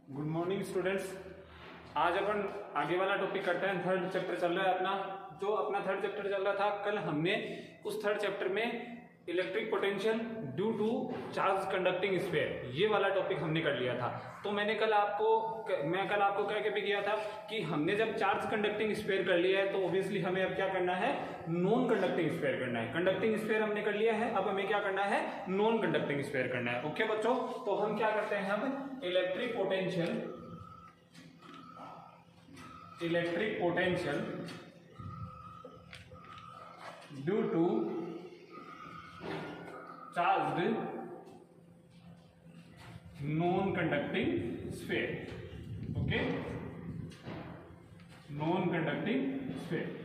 Good morning students. आज अपन आगे वाला टॉपिक करते हैं। थर्ड चैप्टर चल रहा है अपना थर्ड चैप्टर चल रहा था। कल हमने उस थर्ड चैप्टर में electric potential due to charge conducting sphere ये वाला टॉपिक हमने कर लिया था। तो मैं कल आपको क्या क्या किया था कि हमने जब चार्ज कंडक्टिंग स्फीयर कर लिया है तो ऑब्वियसली हमें अब क्या करना है, नॉन कंडक्टिंग स्फीयर करना है। कंडक्टिंग स्फीयर हमने कर लिया है, अब हमें क्या करना है, नॉन कंडक्टिंग स्फीयर करना है। ओके बच्चों, तो हम क्या करते हैं, हम electric potential due to charged non conducting sphere. Okay, non conducting sphere.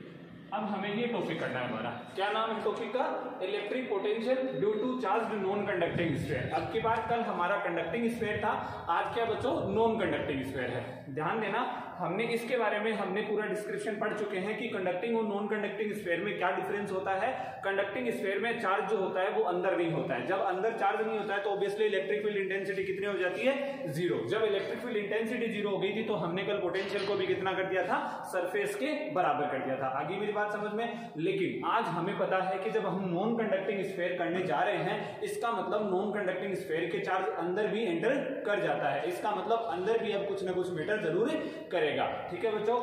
अब हमें ये टॉपिक करना है। हमारा क्या नाम है टॉपिक का, electric potential due to charged non conducting sphere. अब की बात, कल हमारा कंडक्टिंग स्फीयर था, आज क्या बच्चों, नॉन कंडक्टिंग स्फीयर है। ध्यान देना, हमने इसके बारे में पूरा डिस्क्रिप्शन पढ़ चुके हैं कि कंडक्टिंग और नॉन कंडक्टिंग स्फीयर में क्या डिफरेंस होता है। कंडक्टिंग स्फीयर में चार्ज जो होता है वो अंदर नहीं होता है। जब अंदर चार्ज नहीं होता है तो ऑब्वियसली इलेक्ट्रिक फील्ड इंटेंसिटी कितनी हो जाती है, जीरो। जब इलेक्ट्रिक फील्ड इंटेंसिटी जीरो हो गई थी तो हमने कल पोटेंशियल को भी कितना कर दिया था, सरफेस के बराबर कर दिया था। आगे मेरी बात समझ में। लेकिन आज हमें पता है कि जब हम नॉन कंडक्टिंग स्फीयर करने जा रहे हैं, इसका मतलब नॉन कंडक्टिंग स्फीयर के चार्ज अंदर भी एंटर कर जाता है। इसका मतलब अंदर भी अब कुछ ना कुछ मैटर जरूर करेगा। ठीक है बच्चों,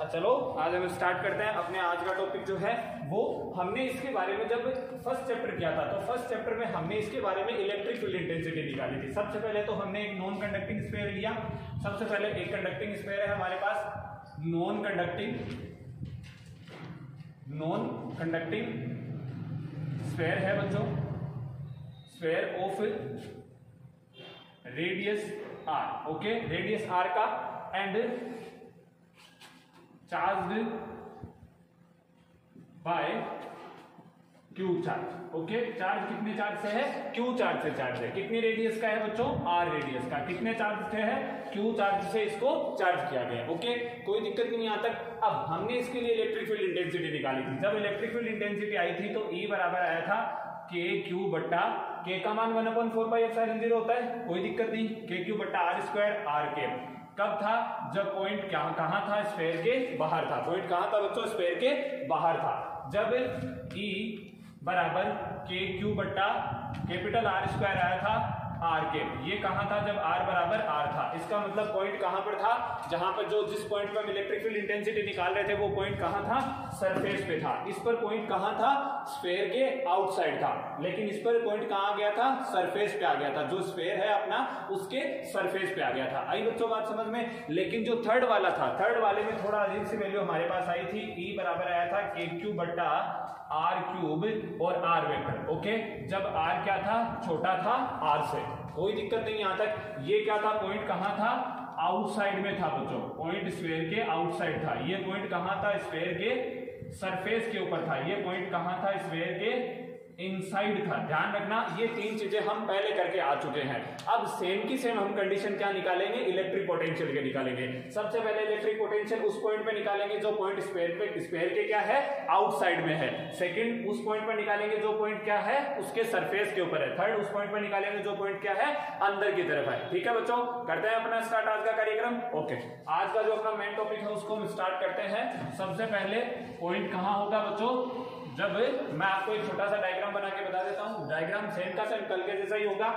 चलो आज हम स्टार्ट करते हैं। अपने आज का टॉपिक जो है वो हमने इसके बारे में जब फर्स्ट चैप्टर किया था तो फर्स्ट चैप्टर में हमने इसके बारे में इलेक्ट्रिक फील्ड इंटेंसिटी निकाली थी। सबसे पहले तो हमने एक नॉन कंडक्टिंग स्फीयर लिया। सबसे पहले एक कंडक्टिंग स्फीयर है हमारे पास, नॉन कंडक्टिंग स्फीयर है बच्चों, sphere of radius R. Okay, radius R का and charged by Q charge. Okay, charge कितने चार्ज से है, क्यू चार्ज से चार्ज है। कितनी रेडियस का है बच्चों, आर रेडियस का। कितने चार्ज से है, क्यू चार्ज से इसको चार्ज किया गया। ओके, कोई दिक्कत नहीं यहाँ तक। अब हमने इसके लिए इलेक्ट्रिक फील्ड इंटेंसिटी निकाली थी। जब इलेक्ट्रिक फील्ड इंटेंसिटी आई थी तो E बराबर आया था के क्यू बट्टा, के का मान 1/4πε0 होता है, कोई दिक्कत नहीं, के क्यू बट्टा आर स्क्वायर आर के। कब था, जब पॉइंट कहां था, स्फीयर के बाहर था। पॉइंट कहां था बच्चों, स्फीयर के बाहर था। जब E बराबर के क्यू बट्टा कैपिटल आर स्क्वायर आया था आर के, ये कहां था, जब आर बराबर आर था। इसका मतलब पॉइंट कहां पर था, जहां पर जिस पॉइंट पर हम इलेक्ट्रिक फील्ड इंटेंसिटी निकाल रहे थे वो पॉइंट कहां था, सरफेस पे था। इस पर पॉइंट कहां था, स्फीयर के आउटसाइड था। लेकिन इस पर पॉइंट कहां आ गया था, सरफेस पे आ गया था। जो स्फीयर है अपना उसके सरफेस पे आ गया था। आई बच्चों बात समझ में। लेकिन जो थर्ड वाला था, थर्ड वाले में थोड़ा अजीब सी वैल्यू हमारे पास आई थी। E बराबर आया था के क्यू बट्टा आर क्यूब और आर वेक्टर। ओके, जब आर क्या था, छोटा था आर से, कोई दिक्कत नहीं यहां तक। ये क्या था, पॉइंट कहां था, आउटसाइड में था बच्चों। पॉइंट स्फीयर के आउटसाइड था। ये पॉइंट कहां था, स्फीयर के सरफेस के ऊपर था। ये पॉइंट कहां था, स्फीयर के इनसाइड था। ध्यान रखना, ये तीन चीजें हम पहले करके आ चुके हैं। अब सेम की सेम हम कंडीशन क्या निकालेंगे, इलेक्ट्रिक पोटेंशियल के निकालेंगे। सबसे पहले इलेक्ट्रिक पोटेंशियल उस पॉइंट पे निकालेंगे जो पॉइंट स्फीयर के क्या है, आउटसाइड में है। सेकंड, उस पॉइंट पर निकालेंगे जो पॉइंट क्या है, उसके सरफेस के ऊपर है। थर्ड, उस पॉइंट पर निकालेंगे जो पॉइंट क्या है, अंदर की तरफ है। ठीक है बच्चों, करते हैं अपना स्टार्ट आज का कार्यक्रम। ओके, आज का जो अपना मेन टॉपिक है उसको हम स्टार्ट करते हैं। सबसे पहले पॉइंट कहां होगा बच्चों, जब मैं आपको एक छोटा सा डायग्राम बना के बता देता हूं। डायग्राम सेम का सेम कल के जैसा ही होगा।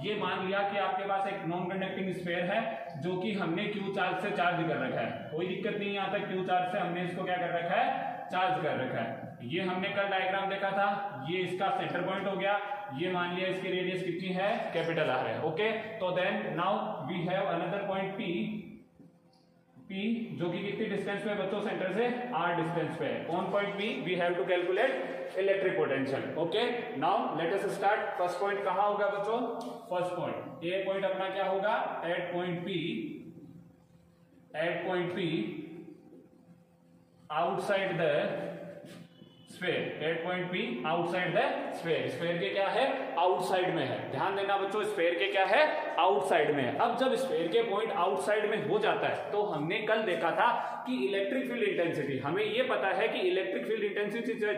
ये मान लिया कि आपके पास एक नॉन कंडक्टिंग स्फीयर है जो कि हमने क्यू चार्ज से चार्ज कर रखा है। कोई दिक्कत नहीं, यहां तक क्यू चार्ज से हमने इसको क्या कर रखा है, चार्ज कर रखा है। ये हमने कल डायग्राम देखा था, ये इसका सेंटर पॉइंट हो गया। ये मान लिया इसकी रेडियस कितनी है, कैपिटल आर है। ओके, तो then now we have another point P, जो कि कितनी डिस्टेंस पे बच्चों, सेंटर से r डिस्टेंस पे है। On point P we have to calculate electric potential. Okay, now let us start. First point कहां होगा बच्चों, फर्स्ट पॉइंट, ए पॉइंट अपना क्या होगा, at point P outside the sphere, at point P outside the sphere. Sphere के क्या है, outside में है। ध्यान देना बच्चों, स्फेयर के क्या है, आउटसाइड में है। अब जब स्फेयर के पॉइंट आउटसाइड में हो जाता है तो हमने कल देखा था कि इलेक्ट्रिक फील्ड इंटेंसिटी, हमें ये पता है कि इलेक्ट्रिक फील्ड इंटेंसिटी चाहे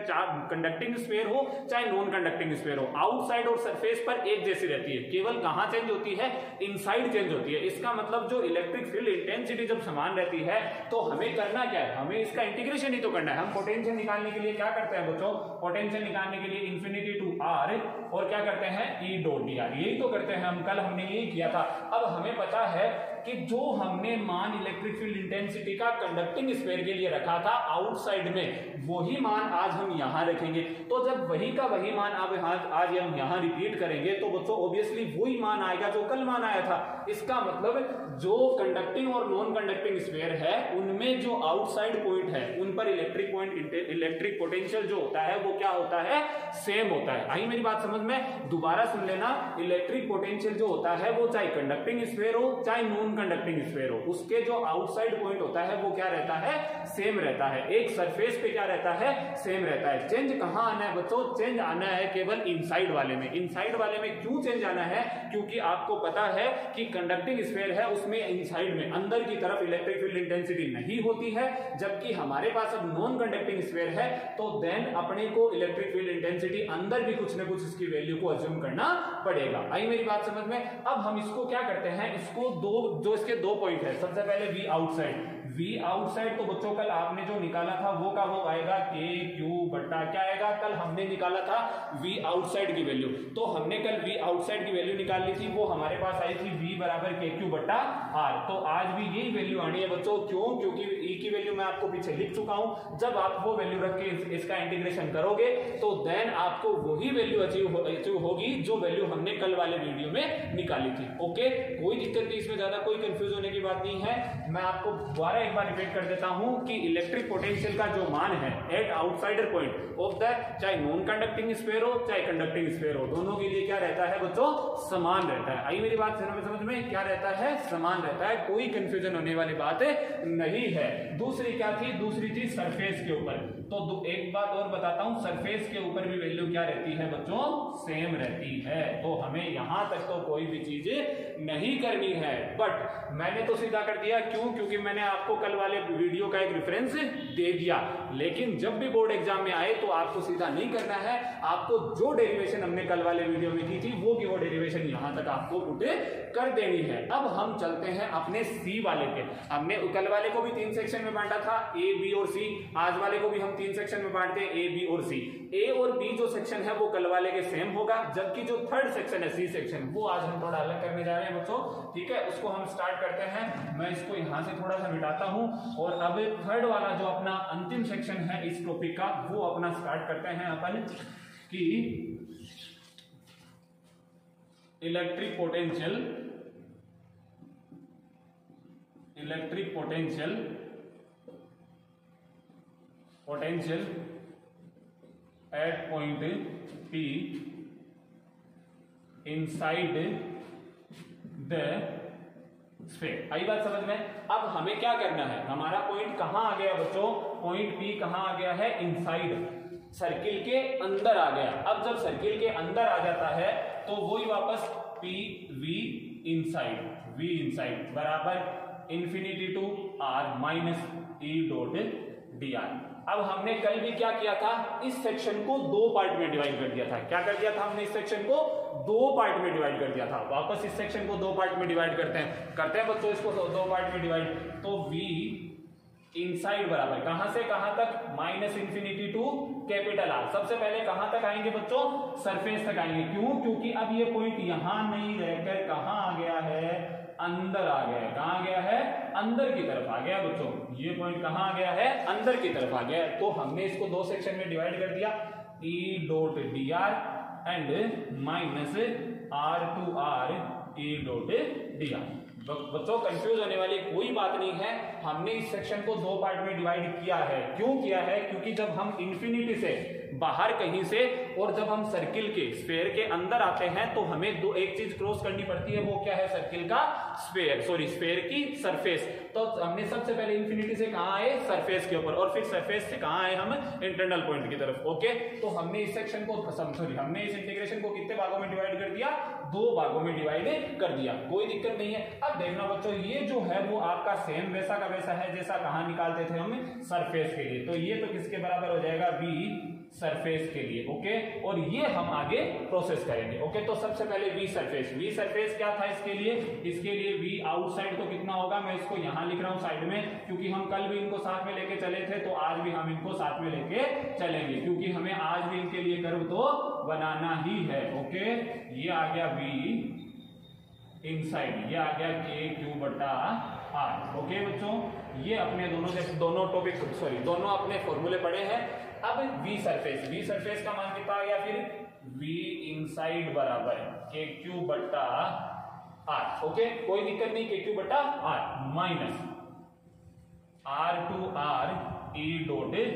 कंडक्टिंग स्फेयर हो चाहे नॉन कंडक्टिंग स्फेयर हो, आउटसाइड और सरफेस पर एक जैसी रहती है। केवल कहां चेंज होती है, इनसाइड चेंज होती है। इसका मतलब जो इलेक्ट्रिक फील्ड इंटेंसिटी जब समान रहती है तो हमें करना क्या है, हमें इसका इंटीग्रेशन ही तो करना है। हम पोटेंशियल निकालने के लिए क्या करते हैं बच्चों, पोटेंशियल निकालने के लिए इंफिनिटी टू आर और क्या करते हैं, ई डॉट डी आर, यही तो करते हैं हम। कल हमने यही किया था। अब हमें पता है कि जो हमने मान इलेक्ट्रिक फील्ड इंटेंसिटी का कंडक्टिंग स्फीयर के लिए रखा था आउटसाइड में, वही मान आज हम यहां रखेंगे। तो जब वही का वही मान अब आज हम यहां रिपीट करेंगे तो बच्चों ऑब्वियसली वही मान आएगा जो कल मान आया था। इसका मतलब जो कंडक्टिंग और नॉन कंडक्टिंग स्फीयर है उनमें जो आउटसाइड पॉइंट है उन पर इलेक्ट्रिक पोटेंशियल जो होता है वो क्या होता है, सेम होता है। आई मेरी बात समझ में, दोबारा सुन लेना। इलेक्ट्रिक पोटेंशियल जो होता है वो चाहे कंडक्टिंग स्फीयर हो चाहे नॉन कंडक्टिंग स्फीयर हो, उसके जो आउटसाइड पॉइंट होता है वो क्या रहता है, सेम रहता है। एक सरफेस पे क्या रहता है, सेम रहता है। चेंज कहां आना है बच्चों, चेंज आना है केवल इनसाइड वाले में। इनसाइड वाले में क्यों चेंज आना है, क्योंकि आपको पता है कि कंडक्टिंग स्फीयर है उसमें इनसाइड में अंदर की तरफ इलेक्ट्रिक फील्ड इंटेंसिटी नहीं होती है, जबकि हमारे पास अब नॉन कंडक्टिंग स्फीयर है तो देन अपने को इलेक्ट्रिक फील्ड इंटेंसिटी अंदर भी कुछ ना कुछ इसकी वैल्यू को अज्यूम करना पड़ेगा। आई मेरी बात समझ में। अब हम इसको क्या करते हैं, इसको जो इसके दो पॉइंट है, सबसे पहले वी आउटसाइड। वी आउटसाइड तो बच्चों कल आपने जो निकाला था वो का वो आएगा के क्यू बट्टा क्या आएगा, कल हमने निकाला था वी आउटसाइड की वैल्यू। तो हमने कल वी आउटसाइड की वैल्यू निकाल ली थी, वो हमारे पास आई थी वी बराबर के क्यू बट्टा आर। तो आज भी यही वैल्यू आनी है बच्चों। क्यों, क्योंकि ई की वैल्यू मैं आपको पीछे लिख चुका हूं। जब आप वो वैल्यू रख के इसका इंटीग्रेशन करोगे तो देन आपको वही वैल्यू अचीव होगी जो वैल्यू हमने कल वाले वीडियो में निकाली थी। ओके, कोई दिक्कत नहीं, इसमें ज्यादा कोई कंफ्यूज होने की बात नहीं है। मैं आपको दोबारा एक बार रिपीट कर देता हूं कि इलेक्ट्रिक पोटेंशियल का जो मान है at outsider point of the चाहे नॉन कंडक्टिंग स्फीयर हो चाहे कंडक्टिंग स्फीयर हो, दोनों के लिए क्या रहता है बच्चों, समान रहता है। आई मेरी बात समझ में, क्या रहता है, समान रहता है। कोई कंफ्यूजन होने वाली बात नहीं है। दूसरी क्या थी, दूसरी थी सरफेस के ऊपर। तो एक बात और बताता हूं, सरफेस के ऊपर भी वैल्यू क्या रहती है बच्चों, सेम रहती है। तो हमें यहां तक तो कोई भी चीज नहीं करनी है। बट मैंने तो सीधा कर दिया, क्यों, क्योंकि मैंने आपको कल वाले वीडियो का एक रेफरेंस दे दिया। लेकिन जब भी बोर्ड एग्जाम में आए तो आपको सीधा नहीं करना है, आपको जो डेरिवेशन हमने कल वाले वीडियो में की थी वो की वो डेरिवेशन यहां तक आपको पुट कर देनी है। अब हम चलते हैं अपने सी वाले पे। हमने कल वाले को भी 3 सेक्शन में बांटा था, ए बी और सी। आज वाले को भी हम 3 सेक्शन में बांटते हैं, ए बी और सी। ए और बी जो सेक्शन है वो कल वाले के सेम होगा, जबकि जो थर्ड सेक्शन है सी सेक्शन, वो आज हम थोड़ा अलग करने जा रहे हैं बच्चों। ठीक है, उसको हम स्टार्ट करते हैं। मैं इसको यहां से थोड़ा सा मिटाता हूं और अब थर्ड वाला जो अपना अंतिम सेक्शन है इस टॉपिक का वो अपना स्टार्ट करते हैं अपन कि electric potential at point P inside the sphere. आई बात समझ में। अब हमें क्या करना है, हमारा पॉइंट कहां आ गया बच्चों, पॉइंट P कहां आ गया है, इनसाइड, सर्किल के अंदर आ गया। अब जब सर्किल के अंदर आ जाता है तो वही वापस P V इनसाइड बराबर infinity to R minus E dot D R. अब हमने कल भी क्या किया था, इस सेक्शन को 2 पार्ट में डिवाइड कर दिया था। क्या कर दिया था हमने, इस सेक्शन को 2 पार्ट में डिवाइड कर दिया था। वापस इस सेक्शन को 2 पार्ट में डिवाइड करते हैं बच्चों, इसको 2 पार्ट में डिवाइड। तो V इनसाइड बराबर कहां से कहां तक, minus infinity to capital R। सबसे पहले कहां तक आएंगे बच्चों, सरफेस तक आएंगे। क्यों, क्योंकि अब ये पॉइंट यहां नहीं रहकर कहां आ गया है, अंदर आ गया है। कहां आ गया है, अंदर की तरफ आ गया बच्चों। ये पॉइंट कहां आ गया है, अंदर की तरफ आ गया है। तो हमने इसको 2 सेक्शन में डिवाइड कर दिया, E dot D R and minus R to R E dot D R. बच्चों कंफ्यूज होने वाली कोई बात नहीं है। हमने इस सेक्शन को 2 पार्ट में डिवाइड किया है। क्यों किया है, क्योंकि जब हम इंफिनिटी से बाहर कहीं से, और जब हम सर्किल के स्फीयर के अंदर आते हैं तो हमें एक चीज क्रॉस करनी पड़ती है, वो क्या है, सर्किल का स्फीयर की सरफेस। तो हमने सबसे पहले इंफिनिटी से कहां आए, सरफेस के ऊपर, और फिर सरफेस से कहां आए, हम इंटरनल पॉइंट की तरफ। ओके, तो हमने इस सेक्शन को हमने इस इंटीग्रेशन को कितने भागों में डिवाइड कर दिया, 2 भागों में डिवाइड कर दिया, कोई दिक्कत नहीं है। अब देखना बच्चों, ये जो है वो आपका सेम वैसा का वैसा है जैसा कहां निकालते थे हम, सरफेस के लिए। तो ये तो किसके बराबर हो जाएगा, v सरफेस के लिए। ओके, और ये हम आगे प्रोसेस करेंगे। ओके, तो सबसे पहले v सरफेस क्या था इसके लिए, v आउटसाइड तो कितना होगा, मैं इसको यहां लिख रहा हूं साइड में, क्योंकि हम कल भी इनको साथ में लेके चले थे, तो आज भी हम इनको साथ में लेके चलेंगे, क्योंकि हमें आज भी इनके लिए कर्व तो बनाना ही है। ओके, ये आ गया v इनसाइड, ये आ गया KQ/R। ओके बच्चों, ये अपने दोनों अपने फॉर्मूले पढ़े हैं। अब v सरफेस का मान कितना आ गया, फिर v इनसाइड बराबर KQ/R। ओके, कोई दिक्कत नहीं, KQ/R माइनस R/R E.dr।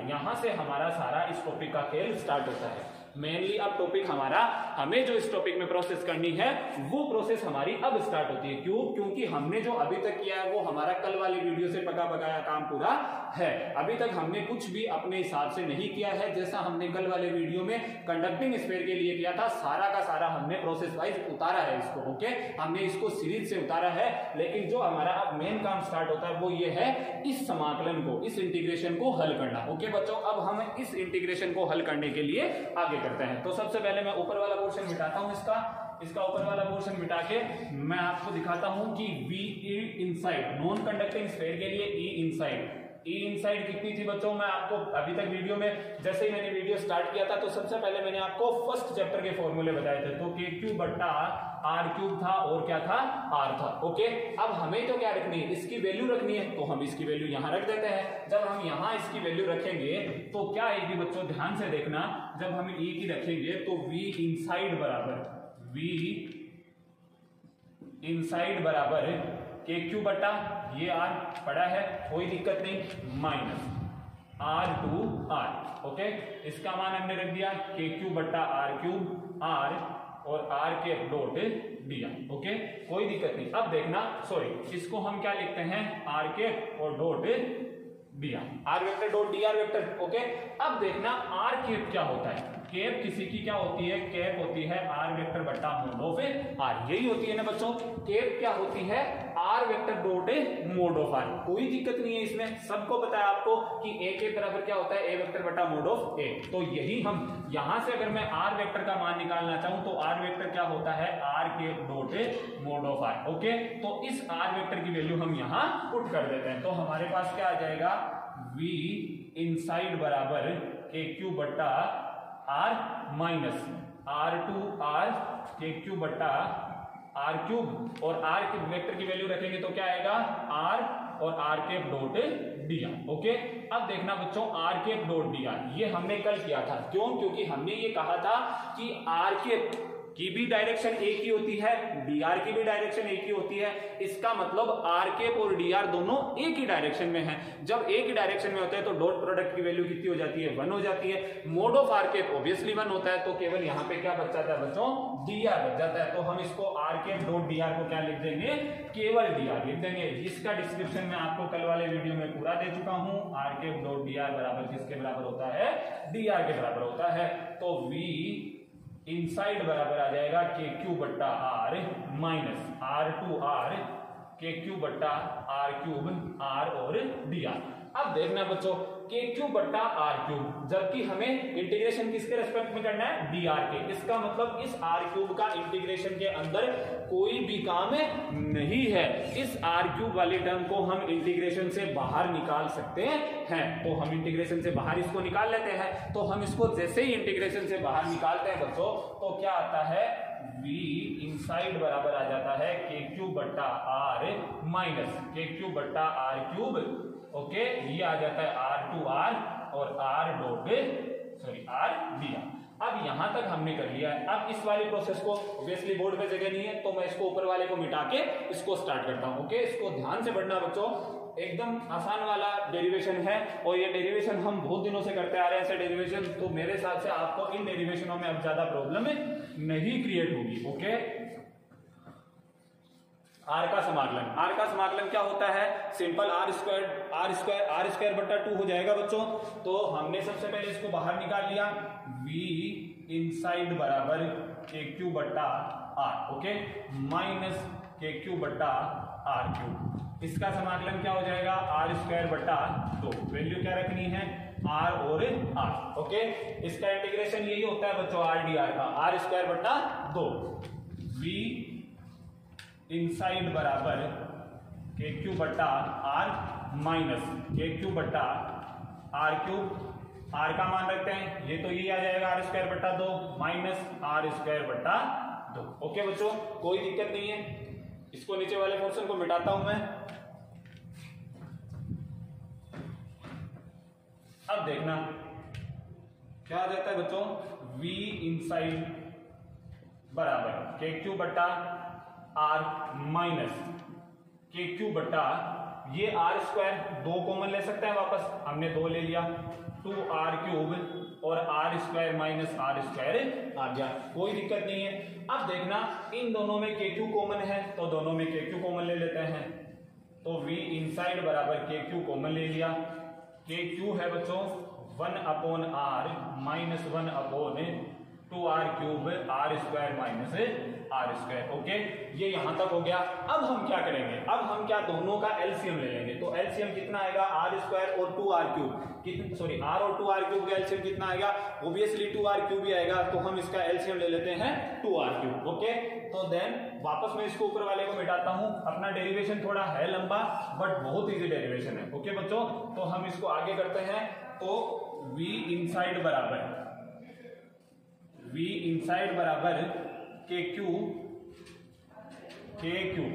यहां से हमारा सारा इस टॉपिक का खेल स्टार्ट होता है। मेनली अब टॉपिक हमारा, हमें जो इस टॉपिक में प्रोसेस करनी है वो प्रोसेस हमारी अब स्टार्ट होती है। क्यों, क्योंकि हमने जो अभी तक किया है वो हमारा कल वाली वीडियो से पका पकाया काम पूरा है। अभी तक हमने कुछ भी अपने हिसाब से नहीं किया है, जैसा हमने कल वाले वीडियो में कंडक्टिंग स्फीयर के लिए किया था, सारा का सारा हमने प्रोसेस वाइज उतारा है इसको। ओके, हमने इसको सीरीज से उतारा है, लेकिन जो हमारा अब मेन काम स्टार्ट होता है वो ये है इस समाकलन को, इस इंटीग्रेशन को हल करना। ओके बच्चों, अब हम इस इंटीग्रेशन को हल करने के लिए आगे करते हैं। तो सबसे पहले मैं ऊपर वाला पोर्शन मिटाता हूं, इसका ऊपर वाला पोर्शन मिटा के मैं आपको दिखाता हूं कि V inside non conducting sphere के लिए E इनसाइड कितनी थी बच्चों। मैं आपको अभी तक वीडियो में, जैसे ही मैंने वीडियो स्टार्ट किया था, तो सबसे पहले मैंने आपको फर्स्ट चैप्टर के फॉर्मूले बताए थे। तो KQ/R³ था, और क्या था, R था। ओके, अब हमें तो क्या रखनी है, इसकी वैल्यू रखनी है, तो हम इसकी वैल्यू यहां रख देते हैं। जब हम यहां इसकी वैल्यू रखेंगे तो क्या आएगी बच्चों, ध्यान से देखना, जब हम E की रखेंगे तो V इनसाइड बराबर KQ/ ये R पड़ा है, कोई दिक्कत नहीं, माइनस R/R। ओके, इसका मान हमने रख दिया KQ/R³ R, और R⁻(dr)। ओके, कोई दिक्कत नहीं। अब देखना, इसको हम क्या लिखते हैं, R⁻(dr)। ओके, अब देखना R⁻ क्या होता है, कैप किसी की क्या होती है, कैप होती है R⁻(mod)(R). यही होती है ना बच्चों, कैप क्या होती है, R⁻(mod)(R). कोई दिक्कत नहीं है इसमें, सबको पता है आपको कि A के बराबर क्या होता है, A⁻(mod)(A). तो यही हम यहां से अगर मैं R वेक्टर का मान निकालना चाहूं तो R वेक्टर क्या होता है, R⁻(mod)(R). ओके, तो इस R वेक्टर की वैल्यू हम यहां पुट कर देते हैं, तो हमारे पास क्या आ जाएगा, V इनसाइड बराबर KQ/R माइनस R/R KQ/R³, और R के वेक्टर की वैल्यू रखेंगे तो क्या आएगा, R और R⁻(dr). ओके, अब देखना बच्चों, R⁻(dr) ये हमने कल किया था। क्यों, क्योंकि हमने ये कहा था कि R की भी डायरेक्शन एक ही होती है, dr की भी डायरेक्शन एक ही होती है। इसका मतलब R⁻ और dr दोनों एक ही डायरेक्शन में है। जब एक ही डायरेक्शन में होते हैं तो डॉट प्रोडक्ट की वैल्यू कितनी हो जाती है, 1 हो जाती है। मोड ऑफ R⁻ ऑब्वियसली 1 होता है, तो केवल यहाँ पे क्या बच जाता है बच्चों, dr बच जाता है। तो हम इसको R⁻(dr) को क्या लिख देंगे, केवल dr लिख देंगे, जिसका डिस्क्रिप्शन मैं आपको कल वाले वीडियो में पूरा दे चुका हूँ। R⁻(dr) बराबर किसके बराबर होता है, dr के बराबर होता है। तो V इनसाइड बराबर आ जाएगा KQ/R minus R/R KQ/R³ R और dr। अब देखना बच्चों, KQ/R³, जबकि हमें इंटीग्रेशन किसके रेस्पेक्ट में करना है, dr के। इसका मतलब इस R³ का इंटीग्रेशन के अंदर कोई भी काम नहीं है। इस R³ वाली टर्म को हम इंटीग्रेशन से बाहर निकाल सकते हैं, तो हम इंटीग्रेशन से बाहर इसको निकाल लेते हैं। तो हम इसको जैसे ही इंटीग्रेशन से बाहर निकालते हैं बच्चों, तो क्या आता है, V इनसाइड बराबर आ जाता है KQ/R माइनस KQ/R³। ओके, ये आ जाता है R/R और R⁻(dr). अब यहां तक हमने कर लिया है। अब इस वाली प्रोसेस को, ऑब्वियसली बोर्ड पे जगह नहीं है, तो मैं इसको ऊपर वाले को मिटा के इसको स्टार्ट करता हूं। ओके, इसको ध्यान से पढ़ना बच्चों, एकदम आसान वाला डेरिवेशन है और ये डेरिवेशन हम बहुत दिनों से करते आ रहे हैं ऐसे डेरिवेशन, तो मेरे हिसाब से आपको इन डेरिवेशनों में अब ज्यादा प्रॉब्लम नहीं क्रिएट होगी। ओके, आर का समाकलन, आर का समाकलन क्या होता है, सिंपल आर स्क्वायर बट्टा 2 हो जाएगा बच्चों। तो हमने सबसे पहले इसको बाहर निकाल लिया, v इनसाइड बराबर के क्यू बट्टा आर, ओके, माइनस के क्यू बट्टा आर क्यू। इसका समाकलन क्या हो जाएगा, आर स्क्वायर बट्टा 2, वैल्यू क्या रखनी है, आर और आर, ओके। इसका इंटीग्रेशन यही होता है बच्चों आर डी आर का, आर स्क्वायर बट्टा 2, v इनसाइड बराबर के क्यू बट्टा आर माइनस के क्यू बट्टा आर क्यूब। आर का मान रखते हैं, ये तो यही आ जाएगा आर स्क्वायर बट्टा 2 माइनस आर स्क्वायर बट्टा 2। ओके बच्चों, कोई दिक्कत नहीं है। इसको नीचे वाले पोर्शन को मिटाता हूं मैं। अब देखना क्या आ जाता है बच्चों, v इनसाइड बराबर के क्यू बट्टा आर माइनस के क्यू बट्टा, ये आर स्क्वायर 2 कॉमन ले सकते हैं वापस, हमने 2 ले लिया, 2r क्यूब और r square minus are square आ गया, कोई दिक्कत नहीं है। अब देखना इन दोनों में के क्यू कॉमन है तो दोनों में के क्यू कॉमन ले लेते हैं। तो v इनसाइड बराबर के क्यू कॉमन ले लिया, के क्यू है बच्चों 1/r minus 1/2r cube R square minus are square. Okay, ये यहां तक हो गया। अब हम क्या करेंगे, अब हम क्या दोनों का एलसीएम ले लेंगे। तो एलसीएम कितना आएगा, आर स्क्वायर और 2r क्यूब, सॉरी आर और 2r क्यूब का एलसीएम कितना आएगा, ऑब्वियसली 2r क्यूब ही आएगा, तो हम इसका एलसीएम ले लेते हैं 2r क्यूब। ओके, तो देन वापस मैं इसको ऊपर वाले को मिटाता हूं। अपना डेरिवेशन थोड़ा है लंबा बट बहुत इजी डेरिवेशन है। ओके बच्चों, तो हम इसको आगे करते हैं। तो v इनसाइड बराबर के क्यूब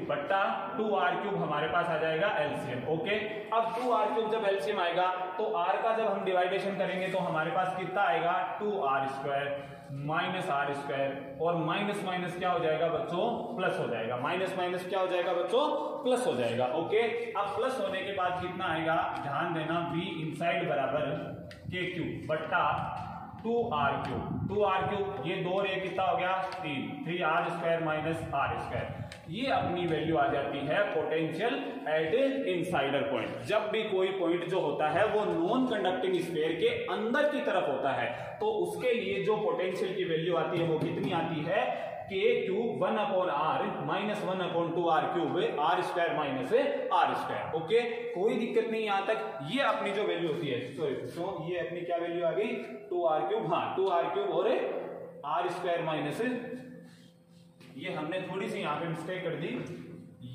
बट्टा 2r क्यूब हमारे पास आ जाएगा एलसीएम। ओके, अब 2r क्यूब जब एलसीएम आएगा तो r का जब हम डिवाइडेशन करेंगे तो हमारे पास कितना आएगा, 2r square minus are square, और माइनस माइनस क्या हो जाएगा बच्चों, प्लस हो जाएगा, माइनस माइनस क्या हो जाएगा बच्चों, प्लस हो जाएगा। ओके, अब प्लस होने के बाद कितना आएगा, ध्यान देना, v इनसाइड बराबर के क्यूब बट्टा 2r क्यूब, ये 2 रे कितना हो गया, 3r square minus are square. ये अपनी वैल्यू आ जाती है पोटेंशियल एट इनसाइडर पॉइंट। जब भी कोई पॉइंट जो होता है वो नॉन कंडक्टिंग स्फीयर के अंदर की तरफ होता है तो उसके लिए जो पोटेंशियल की वैल्यू आती है वो कितनी आती है, के cube 1/r minus 1/2r cube R square minus are square. Okay, कोई दिक्कत नहीं यहां तक। ये अपनी जो वैल्यू होती है, तो ये अपनी क्या वैल्यू आ गई, 2r क्यूब, हाँ 2r क्यूब और आर स्क्वायर माइनस, ये हमने थोड़ी सी यहाँ पे मिस्टेक कर दी,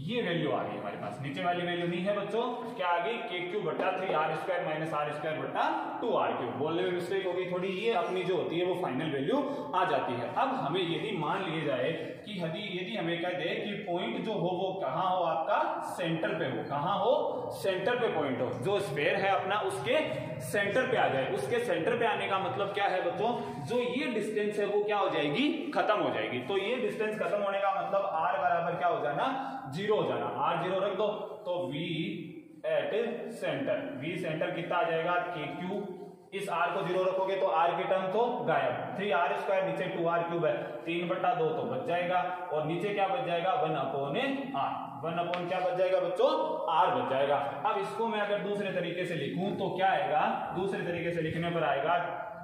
ये वैल्यू आ गई हमारे पास, नीचे वाली वैल्यू नहीं है बच्चों, क्या आ गई, के क्यूब बट्टा 3r square minus are square बट्टा 2r क्यूब। बोलने में मिस्टेक हो गई थोड़ी, ये अपनी जो होती है वो फाइनल वैल्यू आ जाती है। अब हमें यदि मान लिए जाए कि यदि हमें कह दे कि पॉइंट जो हो वो कहाँ हो, आपका सेंटर पे हो, कहाँ हो, सेंटर पे पॉइंट हो, जो स्फीयर है अपना उसके सेंटर पे आ जाए। उसके सेंटर पे आने का मतलब क्या है बच्चों, जो ये डिस्टेंस है वो क्या हो जाएगी, खत्म हो जाएगी। तो ये डिस्टेंस खत्म होने का मतलब r बराबर क्या हो जाना, 0 हो जाना, r 0 रख दो। तो v at centre, v centre कितना आ जाएगा, के क्यूब, इस r को 0 रखोगे तो r की टर्म तो गायब, 3r स्क्वायर नीचे 2r क्यूब है, 3/2 तो बच जाएगा, और नीचे क्या बच जाएगा, 1/r, 1 क्या बच जाएगा बच्चों, r बच जाएगा। अब इसको मैं अगर दूसरे तरीके से लिखूं तो क्या आएगा, दूसरे तरीके से लिखने पर आएगा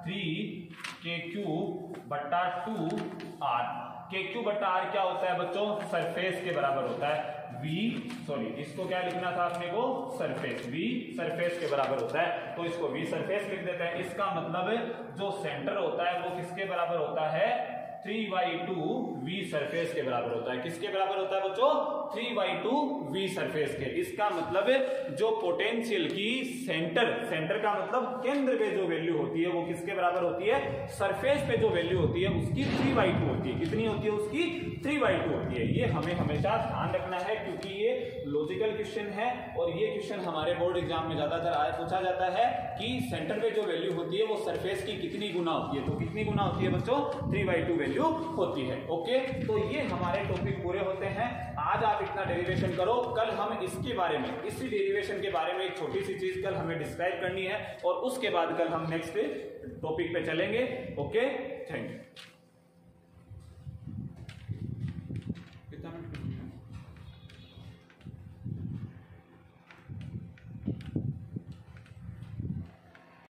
3 क्यूब बट्टा 2r। के क्यूब बट्टा r क्या होता है बच्चों, सरफेस के बराबर होता है। इसको क्या लिखना था अपने को, सरफेस, v सरफेस के बराबर होता है, तो इसको v सरफेस लिख देते हैं। इसका मतलब जो सेंटर होता है वो किसके बराबर होता है, 3/2 v सरफेस के बराबर होता है। किसके बराबर होता है बच्चों, 3/2 v सरफेस के। इसका मतलब जो पोटेंशियल की सेंटर का मतलब केंद्र पे जो वैल्यू होती है वो किसके बराबर होती है, सरफेस पे जो वैल्यू होती है उसकी 3/2 होती है। कितनी होती है उसकी, 3/2 होती है। ये हमें हमेशा ध्यान रखना है क्योंकि ये लॉजिकल क्वेश्चन है और ये क्वेश्चन हमारे बोर्ड एग्जाम में ज्यादातर पूछा जाता है कि सेंटर पे जो वैल्यू होती है वो सरफेस की कितनी गुना होती है। तो कितनी गुना होती है बच्चों, 3/2 वैल्यू वैल्यू होती है। ओके, तो ये हमारे टॉपिक पूरे होते हैं। आज आप इतना डेरिवेशन करो, कल हम इसके बारे में, इसी डेरिवेशन के बारे में एक छोटी सी चीज कल हमें डिस्क्राइब करनी है और उसके बाद कल हम नेक्स्ट टॉपिक पे चलेंगे। Okay, thank you.